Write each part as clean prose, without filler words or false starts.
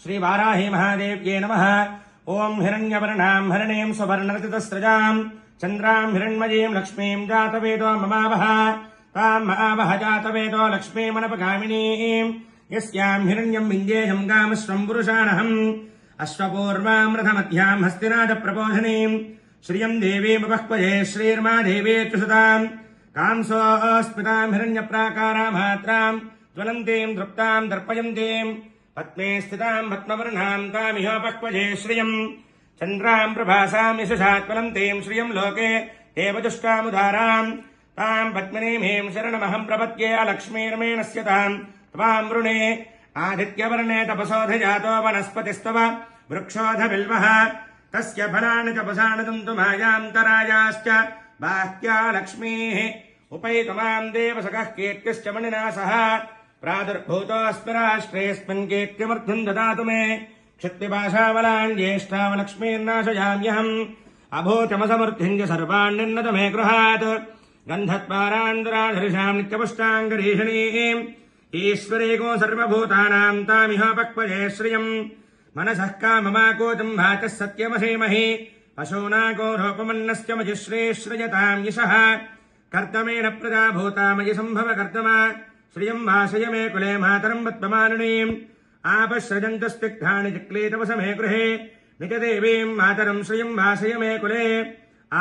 श्री वाराही महादेव्ये नमः। ओं हिरण्यवर्णां हरिणीं सुवर्णरजतस्रजां चन्द्रां हिरण्मयीं लक्ष्मीं जातवेदो ममावह तां महावह जातवेदो लक्ष्मीमनपगामिनीं यस्यां हिरण्यं विन्देयं गामश्वं पुरुषाणहम् अश्वपूर्वां रथमध्यां हस्तिनाथप्रबोधिनीं श्रियं देवीमपक्वये श्रीर्मा देवीर्चुषतां कांसोऽस्मितां हिरण्यप्राकारां मात्रां ज्वलन्तीं दृप्तां दर्पयन्तीं पद्मे स्थितां पद्मवर्णां तामिहोपक्वये श्रियं चन्द्रां प्रभासां यशसात्वलन्तीं श्रियं लोके देवदुष्टामुदारां तां पद्मिनीं शरणमहं प्रपद्ये अलक्ष्मीर्मेणस्य तां त्वां वृणे आदित्यवर्णे तपसोऽधिजातो वनस्पतिस्तव वृक्षोऽधबिल्वः तस्य फलानि तपसानि तुन्तुमायान्तरायाश्च बाह्या लक्ष्मीः उपैतमां देवसखः कीर्तिश्च मणिना सह प्रादुर्भूतोऽस्मि राष्ट्रेऽस्मिन् कीर्तिमर्थं ददातु मे क्षत्पिपाशावलान् ज्येष्ठावलक्ष्मीर्नाशयाम्यहम् अभूतमसमृद्धिम् च सर्वाण्यन्नत मे गृहात् गन्धत्पारान्दुराधरिषाम् नित्यपुष्टाङ्गरीषणीम् ईश्वरेको सर्वभूतानाम् तामिहोपक्वये श्रियम् मनसः काममाकोतम् वाचः सत्यमसेमहि पशूनाको रूपमन्नस्य मजिश्रेश्रयताम् यशः कर्तमेन प्रजा भूतामयि सम्भव कर्तमा श्रियं भाषय मे कुले मातरं पद्ममालिनीम् आपश्रजन्तस्तिग्धानि चिक्लीतवस मे गृहे निजदेवीं मातरं श्रियं भाषय मे कुले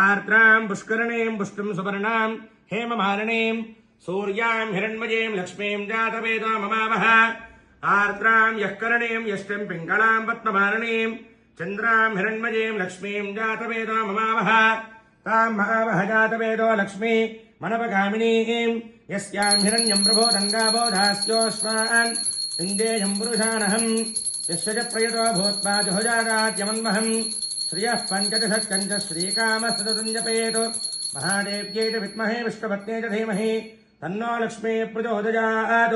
आर्द्रां पुष्करणीं पुष्टिं सुवर्णां हेममालिनीं सूर्यां हिरण्मयीं लक्ष्मीं जातवेदो ममावह आर्द्रां यःकरणीं यष्टिं पिङ्गलां पद्ममालिनीं चन्द्रां हिरण्मयीं लक्ष्मीं जातवेदो ममावह तां महावह जातवेदो लक्ष्मी मनपगामिनीं यस्यां हिरण्यं प्रभोदङ्गाबोधास्योऽस्मान् इन्देयं पुरुषाणहम् यस्य च प्रयतो भूत्वा जुहुजादात्यमन्वहम् श्रियः पञ्चदशच्च श्रीकामस्ततं जपेत् महादेव्यै च विद्महे विष्णुपत्न्यै च धीमहि तन्नो लक्ष्मी प्रचोदयात्।